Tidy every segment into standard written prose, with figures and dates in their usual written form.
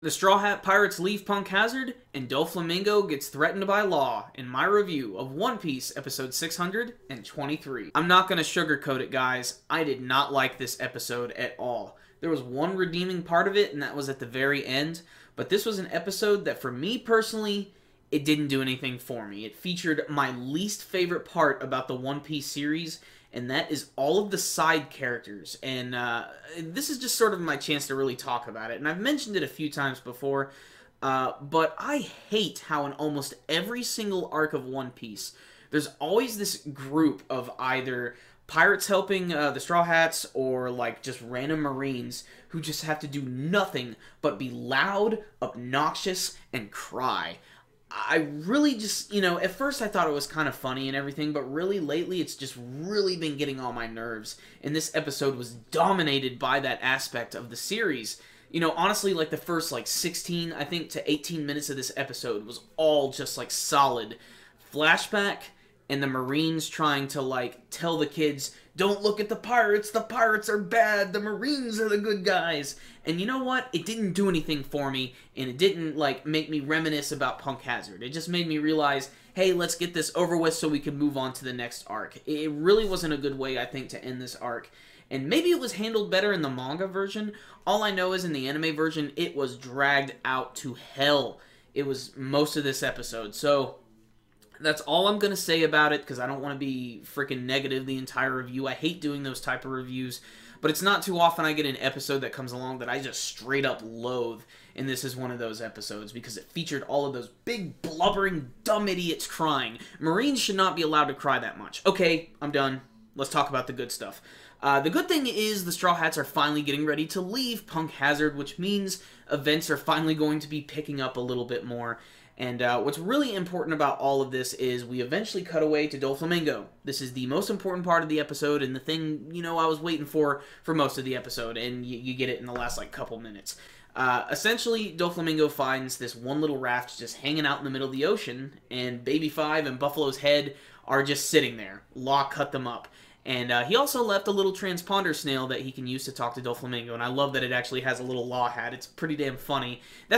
The Straw Hat Pirates leave Punk Hazard, and Doflamingo gets threatened by law in my review of One Piece episode 623. I'm not going to sugarcoat it, guys. I did not like this episode at all. There was one redeeming part of it, and that was at the very end. But this was an episode that, for me personally, it didn't do anything for me. It featured my least favorite part about the One Piece series, and that is all of the side characters. And this is just sort of my chance to really talk about it. And I've mentioned it a few times before, but I hate how in almost every single arc of One Piece, there's always this group of either pirates helping the Straw Hats or like just random Marines who just have to do nothing but be loud, obnoxious, and cry. I really just, at first I thought it was kind of funny and everything, but really lately it's just really been getting on my nerves. And this episode was dominated by that aspect of the series. Honestly, like the first 16, I think, to 18 minutes of this episode was all just solid flashback and the Marines trying to tell the kids, don't look at the pirates are bad, the Marines are the good guys. And you know what? It didn't do anything for me, and it didn't make me reminisce about Punk Hazard. It just made me realize, hey, let's get this over with so we can move on to the next arc. It really wasn't a good way, I think, to end this arc. And maybe it was handled better in the manga version. All I know is in the anime version, it was dragged out to hell. It was most of this episode. So that's all I'm going to say about it, because I don't want to be freaking negative the entire review. I hate doing those type of reviews, but it's not too often I get an episode that comes along that I just straight up loathe, and this is one of those episodes, because it featured all of those big, blubbering, dumb idiots crying. Marines should not be allowed to cry that much. Okay, I'm done. Let's talk about the good stuff. The good thing is the Straw Hats are finally getting ready to leave Punk Hazard, which means events are finally going to be picking up a little bit more. And what's really important about all of this is we eventually cut away to Doflamingo. This is the most important part of the episode, and the thing, I was waiting for most of the episode, and you get it in the last, couple minutes. Essentially, Doflamingo finds this one little raft just hanging out in the middle of the ocean, and Baby Five and Buffalo's Head are just sitting there. Law cut them up. And he also left a little transponder snail that he can use to talk to Doflamingo, and I love that it actually has a little law hat. It's pretty damn funny. The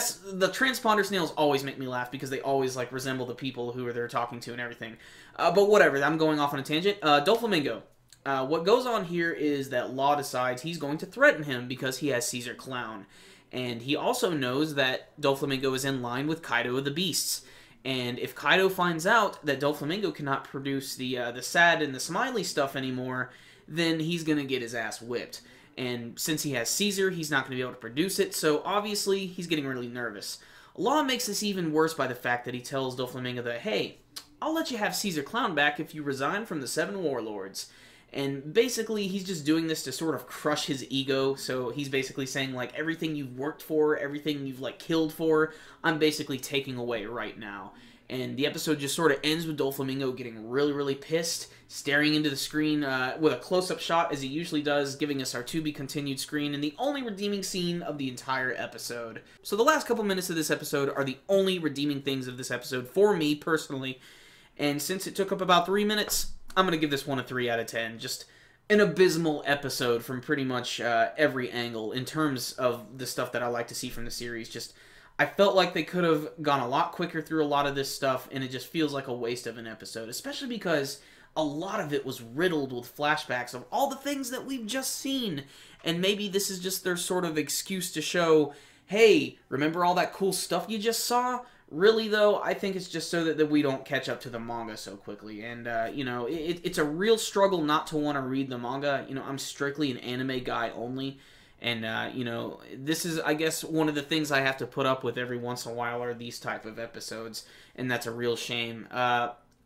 transponder snails always make me laugh because they always resemble the people who they're talking to and everything. But whatever, I'm going off on a tangent. Doflamingo. What goes on here is that Law decides he's going to threaten him because he has Caesar Clown. And he also knows that Doflamingo is in line with Kaido of the Beasts. And if Kaido finds out that Doflamingo cannot produce the sad and the smiley stuff anymore, then he's going to get his ass whipped. And since he has Caesar, he's not going to be able to produce it, so obviously he's getting really nervous. Law makes this even worse by the fact that he tells Doflamingo that, hey, I'll let you have Caesar Clown back if you resign from the 7 Warlords. And basically, he's just doing this to sort of crush his ego, so he's basically saying, everything you've worked for, everything you've, killed for, I'm basically taking away right now. And the episode just sort of ends with Doflamingo getting really, really pissed, staring into the screen with a close-up shot, as he usually does, giving us our to-be continued screen, and the only redeeming scene of the entire episode. So the last couple minutes of this episode are the only redeeming things of this episode, for me, personally. And since it took up about 3 minutes, I'm going to give this one a 3 out of 10. Just an abysmal episode from pretty much every angle in terms of the stuff that I like to see from the series. Just, I felt like they could have gone a lot quicker through a lot of this stuff, and it just feels like a waste of an episode, especially because a lot of it was riddled with flashbacks of all the things that we've just seen. And maybe this is just their sort of excuse to show, hey, remember all that cool stuff you just saw? Really, though, I think it's just so that we don't catch up to the manga so quickly. And, it's a real struggle not to want to read the manga. I'm strictly an anime guy only. And, this is, I guess, one of the things I have to put up with every once in a while are these type of episodes. And that's a real shame.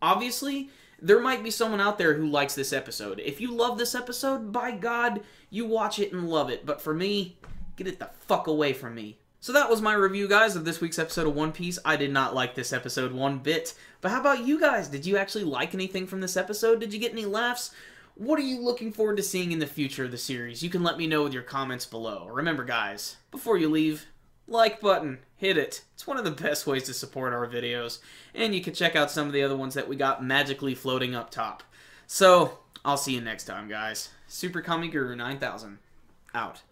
Obviously, there might be someone out there who likes this episode. If you love this episode, by God, you watch it and love it. But for me, get it the fuck away from me. So that was my review, guys, of this week's episode of One Piece. I did not like this episode one bit. But how about you guys? Did you actually like anything from this episode? Did you get any laughs? What are you looking forward to seeing in the future of the series? You can let me know with your comments below. Remember, guys, before you leave, like button, hit it. It's one of the best ways to support our videos. And you can check out some of the other ones that we got magically floating up top. So, I'll see you next time, guys. Super Kami Guru 9000, out.